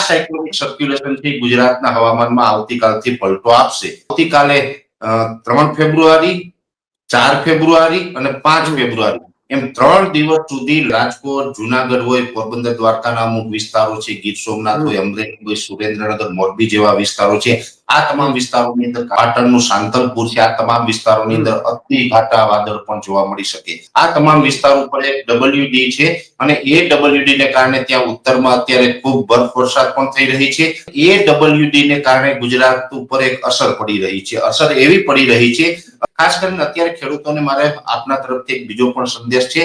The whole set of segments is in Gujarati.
સાયક્લોનિક સર્ક્યુલેશન થી ગુજરાતના હવામાનમાં આવતીકાલથી પલટો આપશે. આવતીકાલે 3 ફેબ્રુઆરી, 4 ફેબ્રુઆરી અને 5 ફેબ્રુઆરી એમ 3 દિવસ સુધી રાજકોટ, જુનાગઢ હોય, પોરબંદર, દ્વારકાના અમુક વિસ્તારો છે, ગીર સોમનાથ હોય, અમરેલી હોય, સુરેન્દ્રનગર, મોરબી જેવા વિસ્તારો છે, આ તમામ વિસ્તારોની અંદર પાટણનું સાંતલપુર છે, આ તમામ વિસ્તારોની અંદર અતિ ઘાટા વાદળ પણ જોવા મળી શકે. આ તમામ વિસ્તારો ઉપર એક WD છે અને એ WD ને કારણે ત્યાં ઉત્તરમાં અત્યારે ખૂબ બરફ વર્ષા પણ થઈ રહી છે. એ WD ને કારણે ગુજરાત ઉપર એક અસર પડી રહી છે. અસર એવી પડી રહી છે, ખાસ કરીને અત્યારે ખેડૂતોને મારે આપના તરફથી એક બીજો પણ સંદેશ છે.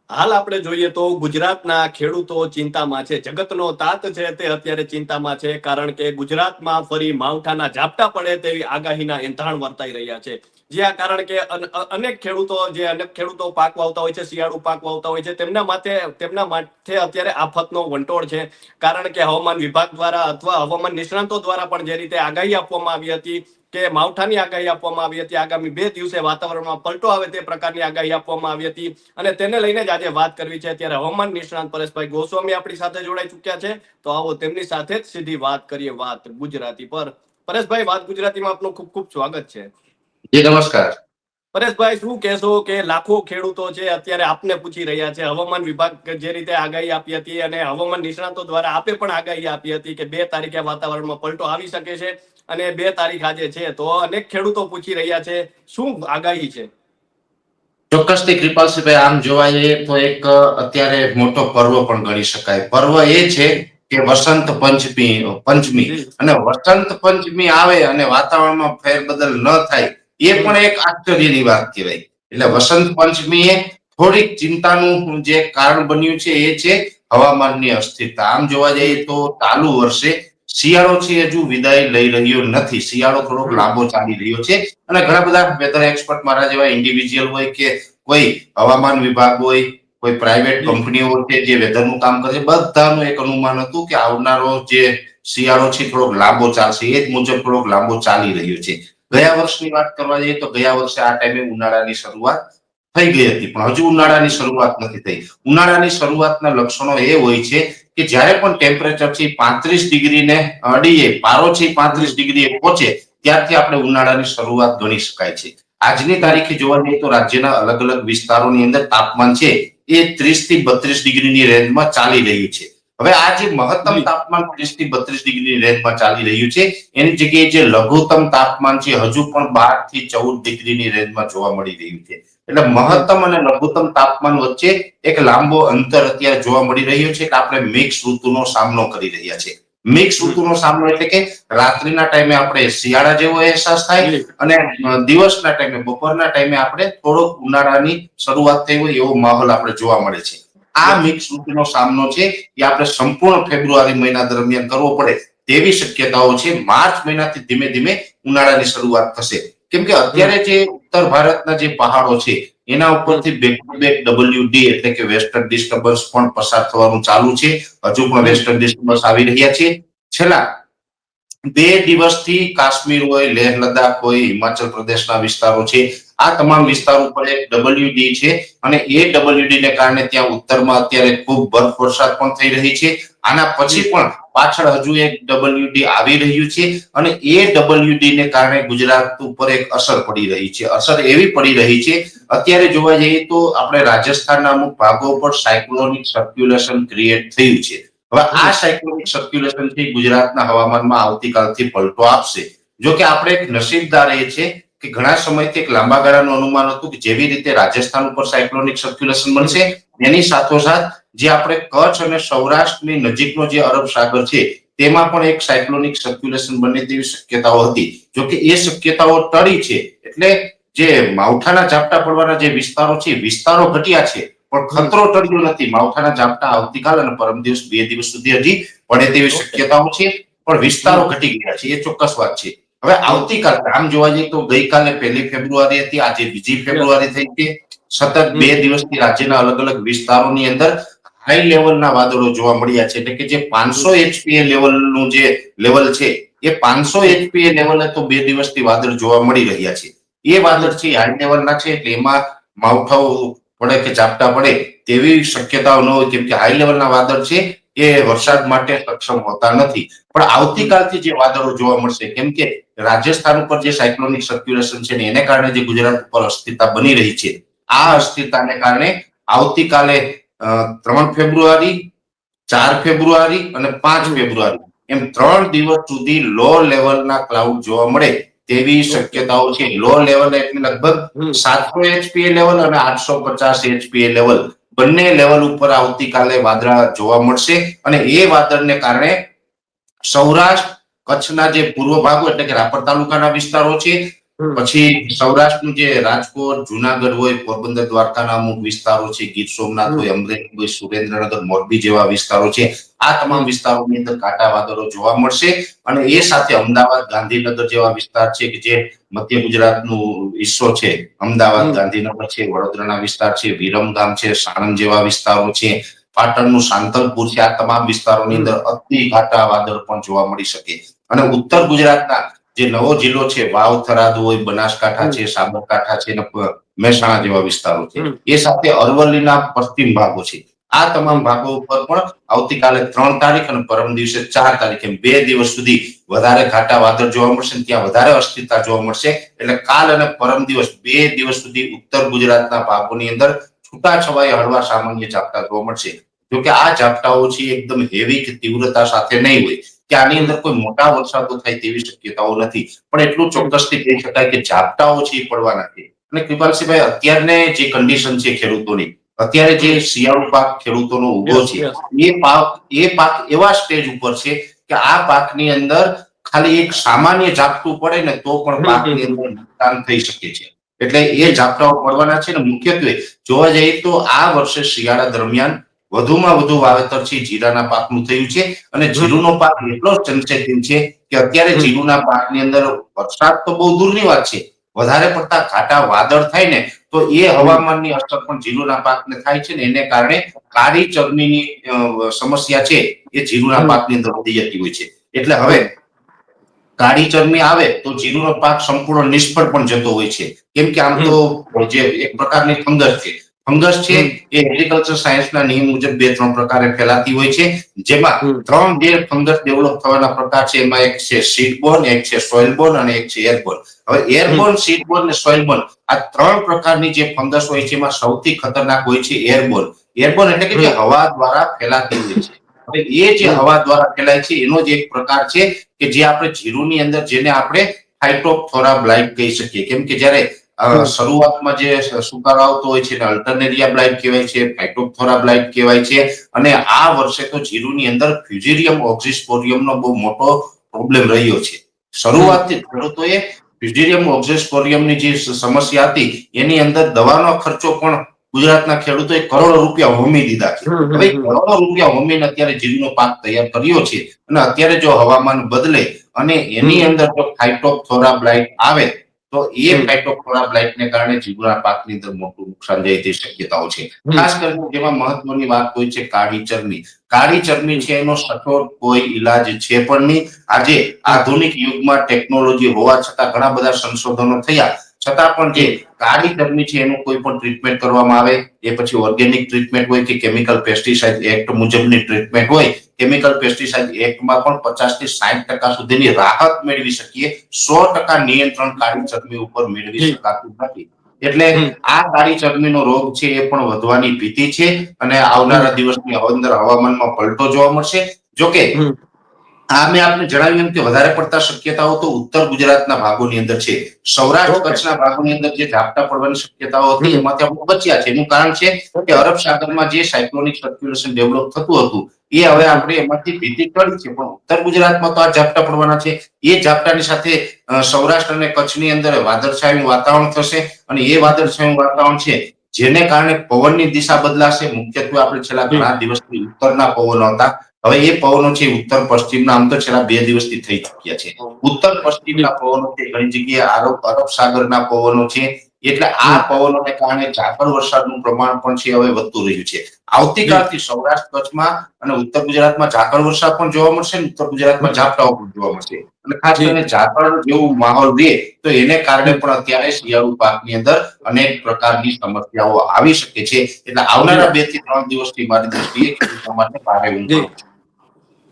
હાલ આપણે જોઈએ તો ગુજરાતના ખેડૂતો ચિંતામાં છે. જગતનો તાત છે તે અત્યારે ચિંતામાં છે, કારણ કે ગુજરાતમાં ફરી માવઠાના ઝાપટા પડે તેવી આગાહીના એંધાણ વર્તાઈ રહ્યા છે. જ્યાં કારણ કે અનેક ખેડૂતો પાક વાવતા હોય છે, શિયાળુ પાક વાવતા હોય છે, તેમના માટે અત્યારે આફતનો વંટોળ છે. કારણ કે હવામાન વિભાગ દ્વારા અથવા હવામાન નિષ્ણાતો દ્વારા પણ જે રીતે આગાહી આપવામાં આવી હતી કે માવઠાની આગાહી આપવામાં આવી હતી, આગામી 2 દિવસે વાતાવરણમાં પલટો આવે તે પ્રકારની આગાહી આપવામાં આવી હતી, અને તેને લઈને જ આજે વાત કરવી છે. ત્યારે હવામાન નિષ્ણાત પરેશભાઈ ગોસ્વામી આપણી સાથે જોડાઈ ચુક્યા છે, તો આવો તેમની સાથે જ સીધી વાત કરીએ, વાત ગુજરાતી પર. પરેશભાઈ, વાત ગુજરાતીમાં આપનું ખૂબ ખૂબ સ્વાગત છે. જી નમસ્કાર. પરેશભાઈ, શું કહેશો કે લાખો ખેડૂતો છે અત્યારે આપને પૂછી રહ્યા છે, હવામાન વિભાગ જે રીતે આગાહી આપી હતી અને હવામાન નિષ્ણાતો દ્વારા આપે પણ આગાહી આપી હતી કે 2 તારીખે વાતાવરણમાં પલટો આવી શકે છે, અને 2 તારીખ આજે છે, તો અનેક ખેડૂતો પૂછી રહ્યા છે, શું આગાહી છે? ચોક્કસથી કૃપાલસિંહભાઈ, આમ જોવા જઈએ તો એક અત્યારે મોટો પર્વ પણ ગણી શકાય. પર્વ એ છે કે વસંત પંચમી અને વસંત પંચમી આવે અને વાતાવરણમાં ફેરબદલ ન થાય એ પણ એક આશ્ચર્યની વાત કહેવાય. એટલે વસંત પંચમી એ થોડીક ચિંતાનું જે કારણ બન્યું છે એ છે હવામાનની અસ્થિરતા. આમ જોવા જઈએ તો ચાલુ વર્ષે શિયાળો છે હજુ વિદાય લઈ રહ્યો નથી. શિયાળો થોડોક લાંબો ચાલી રહ્યો છે અને ઘણા બધા વેધર એક્સપર્ટ મારા જેવા ઇન્ડિવિજ્યુઅલ હોય કે કોઈ હવામાન વિભાગ હોય, કોઈ પ્રાઇવેટ કંપનીઓ છે જે વેધરનું કામ કરે છે, બધાનું એક અનુમાન હતું કે આવનારો જે શિયાળો છે થોડોક લાંબો ચાલશે. એ જ મુજબ થોડોક લાંબો ચાલી રહ્યો છે. ગયા વર્ષની વાત કરવા જઈએ તો ગયા વર્ષે આ ટાઈમે ઉનાળાની શરૂઆત થઈ ગઈ હતી, પણ હજુ ઉનાળાની શરૂઆત નથી થઈ. ઉનાળાની શરૂઆતના લક્ષણો એ હોય છે કે જ્યારે પણ ટેમ્પરેચર છે 35 ડિગ્રીને અડીએ, પારો છે 35 ડિગ્રીએ પહોંચે, ત્યારથી આપણે ઉનાળાની શરૂઆત ગણી શકાય છે. આજની તારીખે જોવા જઈએ તો રાજ્યના અલગ અલગ વિસ્તારોની અંદર તાપમાન છે એ 30 થી 32 ડિગ્રીની રેન્જમાં ચાલી રહ્યું છે. હવે આ જે મહત્તમ તાપમાન 30 થી 32 ડિગ્રીની રેન્જમાં ચાલી રહ્યું છે, એની જગ્યાએ જે લઘુત્તમ તાપમાન છે હજુ પણ 12 થી 14 ડિગ્રીની રેન્જમાં જોવા મળી રહ્યું છે. એટલે મહત્તમ અને લઘુત્તમ તાપમાન વચ્ચે એક લાંબો અંતર અત્યારે જોવા મળી રહ્યો છે કે આપણે મિક્સ ઋતુનો સામનો કરી રહ્યા છે. મિક્સ ઋતુનો સામનો એટલે કે રાત્રિના ટાઈમે આપણે શિયાળા જેવો અહેસાસ થાય અને દિવસના ટાઈમે, બપોરના ટાઈમે આપણે થોડોક ઉનાળાની શરૂઆત થઈ હોય એવો માહોલ આપણે જોવા મળે છે. આ મિક્સ ઋતુનો સામનો છે એ આપણે સંપૂર્ણ ફેબ્રુઆરી મહિના દરમિયાન કરવો પડે તેવી શક્યતાઓ છે. માર્ચ મહિનાથી ધીમે ધીમે ઉનાળાની શરૂઆત થશે, કેમ કે અત્યારે જે ઉત્તર ભારતના જે પહાડો છે એના ઉપરથી બેક ટુ બેક WD એટલે કે વેસ્ટર્ન ડિસ્ટર્બન્સ પણ પસાર થવાનું ચાલુ છે. હજુ પણ વેસ્ટર્ન ડિસ્ટર્બન્સ આવી રહ્યા છે. છેલ્લા 2 દિવસથી કાશ્મીર હોય, લેહ લદ્દાખ હોય, હિમાચલ પ્રદેશના વિસ્તારો છે, આ તમામ વિસ્તારો ઉપર એક WD છે અને એ WD ને કારણે ત્યાં ઉત્તરમાં અત્યારે ખૂબ બરફ વર્ષા પણ થઈ રહી છે. આના પછી પણ પાછળ હજુ એક WD આવી રહ્યું છે અને એ WD ને કારણે ગુજરાત ઉપર એક અસર પડી રહી છે. અસર એવી પડી રહી છે, અત્યારે જોવા જઈએ તો આપણે રાજસ્થાનના અમુક ભાગો પર સાયક્લોનિક સર્ક્યુલેશન ક્રિએટ થયું છે. હવે આ સાયક્લોનિક સર્ક્યુલેશન થી ગુજરાતના હવામાનમાં આવતીકાલથી પલટો આપશે. જો કે આપણે એક નસીબદાર એ છે કે ઘણા સમયથી એક લાંબા ગાળાનું અનુમાન હતું કે જેવી રીતે રાજસ્થાન ઉપર સાયક્લોનિક સર્ક્યુલેશન બનશે એની સાથોસાથ જે આપણે કચ્છ અને સૌરાષ્ટ્રની નજીકનો જે અરબ સાગર છે તેમાં પણ એક સાયક્લોનિક સર્ક્યુલેશન બને તેવી શક્યતાઓ હતી. જો કે એ શક્યતાઓ ટળી છે, એટલે જે માવઠાના ઝાપટા પડવાના જે વિસ્તારો છે, વિસ્તારો ઘટ્યા છે પણ ખતરો ટળ્યો નથી. માવઠાના ઝાપટા આવતીકાલ અને પરમ દિવસ 2 દિવસ સુધી હજી પડે તેવી શક્યતાઓ છે, પણ વિસ્તારો ઘટી ગયા છે, એ ચોક્કસ વાત છે. હવે આવતીકાલ આમ જોવા જઈએ તો ગઈકાલે 1 ફેબ્રુઆરી હતી, આજે 2 ફેબ્રુઆરી થઈ છે. સતત 2 દિવસથી રાજ્યના અલગ અલગ વિસ્તારોની અંદર હાઈ લેવલના વાદળો જોવા મળ્યા છે. એટલે કે જે 500 HPA લેવલનું જે લેવલ છે એ 500 HPA લેવલે તો 2 દિવસથી વાદળ જોવા મળી રહ્યા છે. એ વાદળ છે હાઈ લેવલના છે એટલે એમાં માવઠાઓ પડે કે ઝાપટા પડે તેવી શક્યતાઓ ન હોય, કેમ કે હાઈ લેવલના વાદળ છે એ વરસાદ માટે સક્ષમ હોતા નથી. પણ આવતીકાલથી જે વાદળો જોવા મળશે, કેમ કે રાજસ્થાન ઉપર જે સાયક્લોનિક સર્ક્યુલેશન છે ને એને કારણે જે ગુજરાત ઉપર અસ્થિરતા બની રહી છે, આ અસ્થિરતાને કારણે આવતીકાલે 3 ફેબ્રુઆરી, 4 ફેબ્રુઆરી અને 5 ફેબ્રુઆરી એમ 3 દિવસ સુધી લો લેવલના ક્લાઉડ જોવા મળે તેવી શક્યતાઓ છે. લો લેવલ એટલે લગભગ 700 HPA લેવલ અને 850 HPA લેવલ, બંને લેવલ ઉપર આવતીકાલે વાદળા જોવા મળશે. અને એ વાદળને કારણે સૌરાષ્ટ્ર, કચ્છના જે પૂર્વ ભાગો એટલે કે રાપર તાલુકાના વિસ્તારો છે, પછી સૌરાષ્ટ્રનું જે રાજકોટ, જુનાગઢ હોય, પોરબંદર, દ્વારકાના અમુક વિસ્તારો છે, ગીર સોમનાથ હોય, અમરેલી હોય, સુરેન્દ્રનગર, મોરબી જેવા વિસ્તારો છે, આ તમામ વિસ્તારોની અંદર કાંટા વાદળો જોવા મળશે. અને એ સાથે અમદાવાદ, ગાંધીનગર જેવા વિસ્તાર છે કે જે મધ્ય ગુજરાતનું હિસ્સો છે, અમદાવાદ, ગાંધીનગર છે, વડોદરાના વિસ્તાર છે, વિરમગામ છે, સાણંદ જેવા વિસ્તારો છે, પાટણનું સાંતલપુર છે, આ તમામ વિસ્તારોની અંદર અતિ ઘાટા વાદળ પણ જોવા મળી શકે. અને ઉત્તર ગુજરાતના જે નવો જિલ્લો છે, વાવ, થરાદ હોય, બનાસકાંઠા છે, સાબરકાંઠા છે, મહેસાણા જેવા વિસ્તારો છે, એ સાથે અરવલ્લીના પશ્ચિમ ભાગો છે, આ તમામ ભાગો ઉપર પણ આવતીકાલે 3 તારીખ અને પરમ દિવસે 4 તારીખ એમ 2 દિવસ સુધી વધારે ઘાટા વાદળ જોવા મળશે, ત્યાં વધારે અસ્થિરતા જોવા મળશે. એટલે કાલ અને પરમ દિવસ 2 દિવસ સુધી ઉત્તર ગુજરાતના ભાગોની અંદર છૂટાછવાયા હળવા સામાન્ય ઝાપટા જોવા મળશે. જોકે આ ઝાપટાઓ છે એકદમ હેવી કે તીવ્રતા સાથે નહીં હોય, કે આની અંદર કોઈ મોટા વરસાદો થાય તેવી શક્યતાઓ નથી. પણ એટલું ચોક્કસથી કહી શકાય કે ઝાપટાઓ છે એ પડવાના છે. અને કૃપાલસિંહભાઈ, અત્યારને જે કન્ડિશન છે ખેડૂતોની, અત્યારે જે શિયાળુ પાક ખેડૂતોનો ઉભો છે, એ પાક એવા સ્ટેજ ઉપર છે કે આ પાકની અંદર ખાલી એક સામાન્ય ઝાપટું પડે ને તો પણ પાકની અંદર નુકસાન થઈ શકે છે. એટલે એ ઝાપટાઓ પડવાના છે. ને મુખ્યત્વે જોવા જઈએ તો આ વર્ષે શિયાળા દરમિયાન વધુમાં વધુ વાવેતર છે જીરાના પાકનું થયું છે. અને જીરુનો પાક એટલો સેન્સિટિવ છે કે અત્યારે જીરુના પાકની અંદર વરસાદ તો બહુ દૂરની વાત છે, વધારે પડતા ઘાટા વાદળ થાય ને તો એ હવામાનની અસર પણ જીરુના પાકને થાય છે. ને એને કારણે કાળી ચરમીની સમસ્યા છે એ જીરુના પાકની અંદર વધી જતી હોય છે. એટલે હવે કાળી ચરમી આવે તો જીરુનો પાક સંપૂર્ણ નિષ્ફળ પણ જતો હોય છે. કેમ કે આમ તો જે એક પ્રકારની ફંગસ છે, ફંગસ છે એ એગ્રીકલ્ચર સાયન્સના નિયમ મુજબ 2-3 પ્રકારે ફેલાતી હોય છે, જેમાં 3 જે ફંગસ ડેવલપ થવાના પ્રકાર છે એમાં એક છે સીડબોર્ન, એક છે સોઇલબોર્ન અને એક છે એરબોર્ન. હવે એરબોર્ન, સીડબોર્ન અને સોઇલબોર્ન આ 3 પ્રકારની જે ફંગસ હોય છે એમાં સૌથી ખતરનાક હોય છે એરબોર્ન. એરબોર્ન એટલે કે જે હવા દ્વારા ફેલાતી હોય છે. હવે એ જે હવા દ્વારા ફેલાય છે એનો જ એક પ્રકાર છે કે જે આપણે જીરુની અંદર જેને આપણે ફાઇટોપ્થોરા બ્લાઇટ કહી શકીએ. કેમ કે જ્યારે શરૂઆતમાં જે સુકારો આવતો હોય છે એને અલ્ટરનેરિયા બ્લાઇટ કહેવાય છે, ફાઇટોપ્થોરા બ્લાઇટ કહેવાય છે. અને આ વર્ષે તો જીરુની અંદર ફ્યુઝેરિયમ ઓક્સિસ્પોરિયમનો બહુ મોટો પ્રોબ્લેમ રહ્યો છે. શરૂઆતથી ખેડૂતોએ ફ્યુઝેરિયમ ઓક્સિસ્પોરિયમની જે સમસ્યા હતી એની અંદર દવાનો ખર્ચો પણ ગુજરાતના ખેડૂતોએ કરોડો રૂપિયા હોમી દીધા છે. હવે કરોડો રૂપિયા હોમીને અત્યારે જીરુનો પાક તૈયાર કર્યો છે. અને અત્યારે જો હવામાન બદલે અને એની અંદર જો ફાઇટોપ્થોરા બ્લાઇટ આવે તો એ ફાઇટોપ્થોરા બ્લાઇટને કારણે જીરુના પાકની અંદર મોટું નુકસાન જાય તેવી શક્યતાઓ છે. ખાસ કરીને જેમાં મહત્વની વાત હોય છે કાળી ચરમી. કાળી ચરમી છે એનો સચોટ કોઈ ઈલાજ છે પણ નહીં. આજે આધુનિક યુગમાં ટેકનોલોજી હોવા છતાં ઘણા બધા સંશોધનો થયા છતાં પણ જે કાળી ચરમી છે એનું કોઈ પણ ટ્રીટમેન્ટ કરવામાં આવે, એ પછી ઓર્ગેનિક ટ્રીટમેન્ટ હોય કે કેમિકલ પેસ્ટિસાઇડ એક્ટ મુજબની ટ્રીટમેન્ટ હોય, કેમિકલ પેસ્ટિસાઇડ એક્ટમાં પણ 50 થી 60% સુધીની રાહત મેળવી શકીએ. 100% નિયંત્રણ કાળી ચરમી ઉપર મેળવી શકાતું નથી. એટલે આ કાળી ચરમીનો રોગ છે એ પણ વધવાની ભીતિ છે. અને આવનારા દિવસની અંદર હવામાનમાં પલટો જોવા મળશે. જોકે આ મેં આપને જણાવ્યું એમ કે વધારે પડતા શક્યતાઓ તો ઉત્તર ગુજરાતના ભાગોની અંદર છે. સૌરાષ્ટ્ર, કચ્છના ભાગોની અંદર જે ઝાપટા પડવાની શક્યતાઓ હતી એમાંથી આપણે બચ્યા છે. એનું કારણ છે કે અરબ સાગરમાં જે સાયક્લોનિક સર્ક્યુલેશન ડેવલપ થતું હતું એ હવે આપણે એમાંથી ભીતિ ટળી છે. પણ ઉત્તર ગુજરાતમાં તો આ ઝાપટા પડવાના છે. એ ઝાપટાની સાથે સૌરાષ્ટ્ર અને કચ્છની અંદર વાદળછાયું વાતાવરણ થશે. અને એ વાદળછાયું વાતાવરણ છે જેને કારણે પવનની દિશા બદલાશે. મુખ્યત્વે આપણે છેલ્લા ઘણા દિવસથી ઉત્તરના પવનો હતા, હવે એ પવનો છે ઉત્તર પશ્ચિમના આમ તો છેલ્લા 2 દિવસથી થઈ ચુક્યા છે. ઉત્તર પશ્ચિમના પવનો છે ઘણી જગ્યાએ અરબ સાગરના પવનો છે. એટલે આ પવનોને કારણે ઝાકળ વરસાદનું પ્રમાણ પણ છે હવે વધતું રહ્યું છે. આવતીકાલથી સૌરાષ્ટ્ર, કચ્છમાં અને ઉત્તર ગુજરાતમાં ઝાકળ વરસાદ પણ જોવા મળશે. ઉત્તર ગુજરાતમાં ઝાપટાઓ પણ જોવા મળશે. અને ખાસ કરીને ઝાકળ જેવું માહોલ રહે તો એને કારણે પણ અત્યારે શિયાળુ પાકની અંદર અનેક પ્રકારની સમસ્યાઓ આવી શકે છે. એટલે આવનારા 2 થી 3 દિવસથી મારી દ્રષ્ટિએ ખેડૂતો માટે ભારે ઊંઘ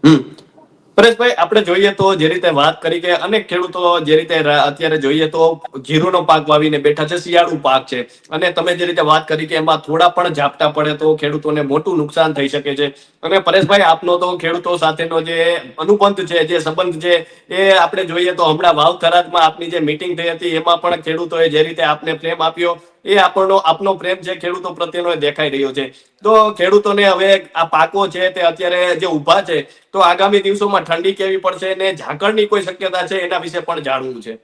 પરેશભાઈ, આપણે જોઈએ તો જે રીતે વાત કરી કે અનેક ખેડૂતો જે રીતે અત્યારે જોઈએ તો જીરુનો પાક વાવીને બેઠા છે, શિયાળુ પાક છે, અને તમે જે રીતે વાત કરી કે એમાં થોડા પણ ઝાપટા પડે તો ખેડૂતોને મોટું નુકસાન થઈ શકે છે. અને પરેશભાઈ, આપનો તો ખેડૂતો સાથેનો જે અનુબંધ છે, જે સંબંધ છે, એ આપણે જોઈએ તો હમણાં વાવ થરાદમાં આપની જે મીટિંગ થઈ હતી એમાં પણ ખેડૂતોએ જે રીતે આપને પ્રેમ આપ્યો, એ આપનો પ્રેમ છે ખેડૂતો પ્રત્યેનો એ દેખાઈ રહ્યો છે. તો ખેડૂતોને હવે આ પાકો છે તે અત્યારે જે ઊભા છે, તો આગામી દિવસોમાં ઠંડી કેવી પડશે ને ઝાકળની કોઈ શક્યતા છે, એના વિશે પણ જાણવું છે.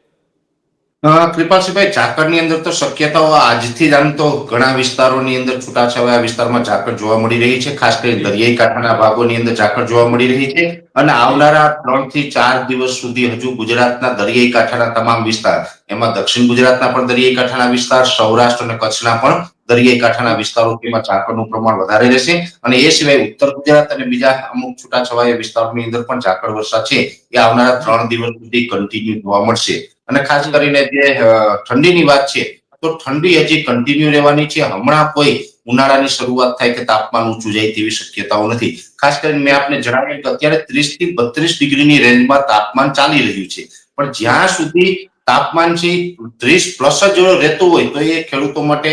કૃપાલસિંહભાઈ, ઝાકળની અંદર તો શક્યતાઓ આજથી જ આમ તો ઘણા વિસ્તારોની અંદર છૂટાછવાયા વિસ્તારમાં ઝાકળ જોવા મળી રહી છે. ખાસ કરીને દરિયાઈ કાંઠાના ભાગોની અંદર ઝાકળ જોવા મળી રહી છે. અને આવનારા 3 થી 4 દિવસ સુધી હજુ ગુજરાતના દરિયાઈ કાંઠાના તમામ વિસ્તાર, એમાં દક્ષિણ ગુજરાતના પણ દરિયાઈ કાંઠાના વિસ્તાર, સૌરાષ્ટ્ર અને કચ્છના પણ દરિયાઈ કાંઠાના વિસ્તારો, તેમાં ઝાકળનું પ્રમાણ વધારે રહેશે. અને એ સિવાય ઉત્તર ગુજરાત અને બીજા અમુક છૂટાછવાયા વિસ્તારોની અંદર પણ ઝાકળ વર્ષા છે એ આવનારા 3 દિવસ સુધી કન્ટિન્યુ જોવા મળશે. અને ખાસ કરીને જે ઠંડીની વાત છે, તો ઠંડી હજી કન્ટિન્યુ રહેવાની છે. હમણાં કોઈ ઉનાળાની શરૂઆત થાય કે તાપમાન ઊંચું જાય તેવી શક્યતાઓ નથી. ખાસ કરીને મેં આપને જણાવ્યું કે અત્યારે 30 થી 32 ડિગ્રીની રેન્જમાં તાપમાન ચાલી રહ્યું છે. પણ જ્યાં સુધી તાપમાન છે 30 પ્લસ જ રહેતું હોય તો એ ખેડૂતો માટે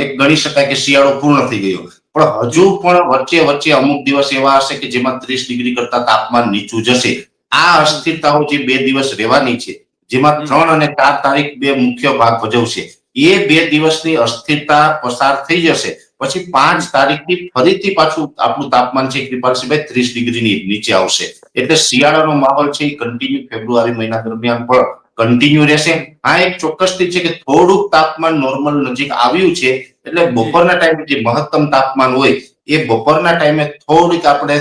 એક ગણી શકાય કે શિયાળો પૂર્ણ થઈ ગયો. પણ હજુ પણ વચ્ચે વચ્ચે અમુક દિવસ એવા હશે કે જેમાં 30 ડિગ્રી કરતા તાપમાન નીચું જશે. આ અસ્થિરતાઓ જે 2 દિવસ રહેવાની છે, જેમાં 3 અને 4 તારીખ બે મુખ્ય ભાગ ભજવશે. એ 2 દિવસની અસ્થિરતા પસાર થઈ જશે પછી 5 તારીખથી ફરીથી પાછું આપણું તાપમાન છે કૃપાલસિંહભાઈ 30 ડિગ્રીની નીચે આવશે. એટલે શિયાળાનો માહોલ છે એ કન્ટિન્યુ ફેબ્રુઆરી મહિના દરમિયાન પણ કન્ટિન્યુ રહેશે. આ એક ચોક્કસથી છે કે થોડુંક તાપમાન નોર્મલ નજીક આવ્યું છે, એટલે બપોરના ટાઈમે જે મહત્તમ તાપમાન હોય એ બપોરના ટાઈમે થોડીક આપણે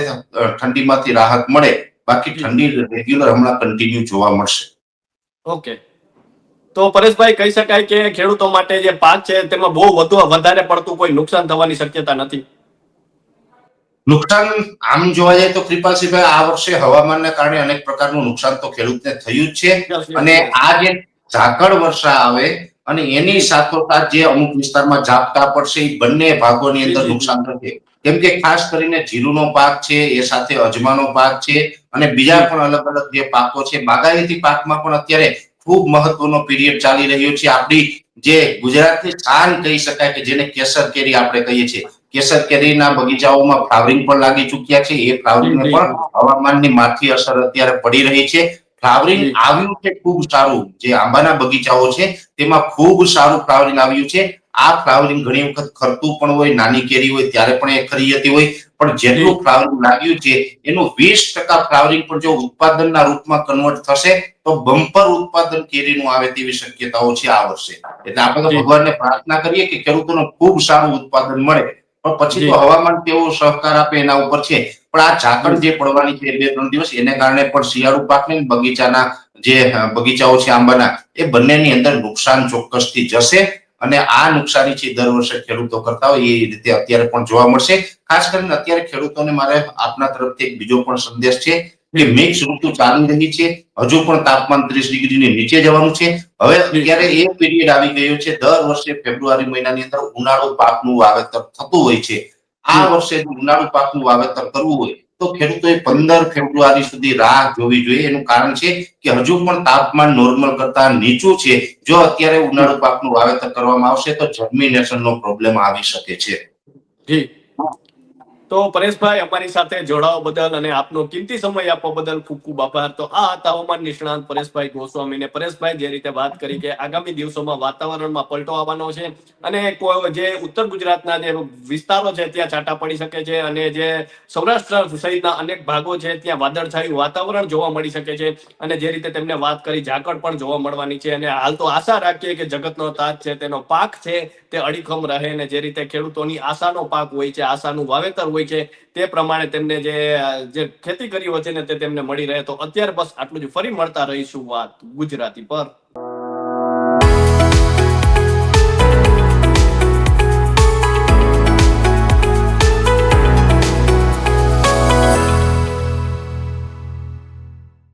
ઠંડીમાંથી રાહત મળે. બાકી ઠંડી રેગ્યુલર હમણાં કન્ટિન્યુ જોવા મળશે. ઓકે. તો પરેશભાઈ, કહી શકાય કે ખેડૂતો માટે જે પાક છે તેમાં બહુ વધારે પડતું કોઈ નુકસાન થવાની શક્યતા નથી. નુકસાન આમ જોવા જાય તો કૃપાલસિંહભાઈ, આ વર્ષે હવામાનના કારણે અનેક પ્રકારનું નુકસાન તો ખેડૂતને થયું જ છે. યસ, યસ, અને યસ. આ જે ઝાકળ વર્ષા આવે અને એની સાથોસાથ જે અમુક વિસ્તારમાં ઝાપટા પડશે, એ બંને ભાગોની અંદર નુકસાન થશે. કેમ કે ખાસ કરીને જીરુનો પાક છે, એ સાથે અજમાનો પાક છે, અને બીજા પણ અલગ અલગ જે પાકો છે, બાગાયતી પાકમાં પણ અત્યારે ખૂબ મહત્વનો પીરિયડ ચાલી રહ્યો છે. આપણી જે ગુજરાતની શાન કહી શકાય કે જેને કેસર કેરી આપણે કહીએ છીએ, કેસર કેરીના બગીચાઓમાં ફ્લાવરિંગ પણ લાગી ચૂક્યા છે. એ ફ્લાવરિંગને પણ હવામાનની માઠી અસર અત્યારે પડી રહી છે. ફ્લાવરિંગ આવ્યું છે ખૂબ સારું. જે આંબાના બગીચાઓ છે તેમાં ખૂબ સારું ફ્લાવરિંગ આવ્યું છે. આ ફ્લાવરિંગ ઘણી વખત ખરતું પણ હોય, નાની કેરી હોય ત્યારે પણ એ ખરી જતી હોય. પણ જેટલું ફ્લાવરિંગ લાગ્યું છે એનું 20% ફ્લાવરિંગ પણ જો ઉત્પાદનના રૂપમાં કન્વર્ટ થશે તો બમ્પર ઉત્પાદન કેરીનું આવે તેવી શક્યતાઓ છે આ વર્ષે. એટલે આપણે તો ભગવાનને પ્રાર્થના કરીએ કે ખેડૂતોને ખૂબ સારું ઉત્પાદન મળે. પણ પછી તો હવામાન કેવો સહકાર આપે એના ઉપર છે. પણ આ ઝાકળ જે પડવાની છે 2-3 દિવસ, એને કારણે પણ શિયાળુ પાકને બગીચાના જે બગીચાઓ છે આંબાના, એ બંનેની અંદર નુકસાન ચોક્કસથી જશે. અને આ નુકસાની છે દર વર્ષે ખેડૂતો કરતા હોય એ રીતે અત્યારે પણ જોવા મળશે. ખાસ કરીને અત્યારે ખેડૂતોને મારે આપના તરફથી એક બીજો પણ સંદેશ છે કે મિક્સ ઋતુ ચાલી રહી છે. હજુ પણ તાપમાન 30 ડિગ્રીની નીચે જવાનું છે. હવે અત્યારે એ પીરિયડ આવી ગયો છે. દર વર્ષે ફેબ્રુઆરી મહિનાની અંદર ઉનાળુ પાકનું વાવેતર થતું હોય છે. આ વર્ષે ઉનાળુ પાકનું વાવેતર કરવું હોય તો ખેડૂતોએ 15 ફેબ્રુઆરી સુધી રાહ જોવી જોઈએ. એનું કારણ છે કે હજુ પણ તાપમાન નોર્મલ કરતા નીચું છે. જો અત્યારે ઉનાળુ પાકનું વાવેતર કરવામાં આવશે તો જર્મિનેશનનો પ્રોબ્લેમ આવી શકે છે. જી. તો પરેશભાઈ, અમારી સાથે જોડાવા બદલ અને આપનો કિંમતી સમય આપવા બદલ ખૂબ ખૂબ આભાર. તો આ હતા હવામાન નિષ્ણાંત પરેશભાઈ ગોસ્વામી. ને પરેશભાઈ જે રીતે વાત કરી કે આગામી દિવસોમાં વાતાવરણમાં પલટો આવવાનો છે અને જે ઉત્તર ગુજરાતના જે વિસ્તારો છે ત્યાં છાંટા પડી શકે છે, અને જે સૌરાષ્ટ્ર સહિતના અનેક ભાગો છે ત્યાં વાદળછાયું વાતાવરણ જોવા મળી શકે છે. અને જે રીતે તેમને વાત કરી, ઝાકળ પણ જોવા મળવાની છે. અને હાલ તો આશા રાખીએ કે જગતનો તાત છે તેનો પાક છે તે અડીખમ રહે, ને જે રીતે ખેડૂતોની આશાનો પાક હોય છે, આશાનું વાવેતર હોય છે, તે પ્રમાણે તેમને જે ખેતી કરી હોય છે ને તે તેમને મળી રહે. તો અત્યારે બસ આટલું જ. ફરી મળતા રહીશું વાત ગુજરાતી પર.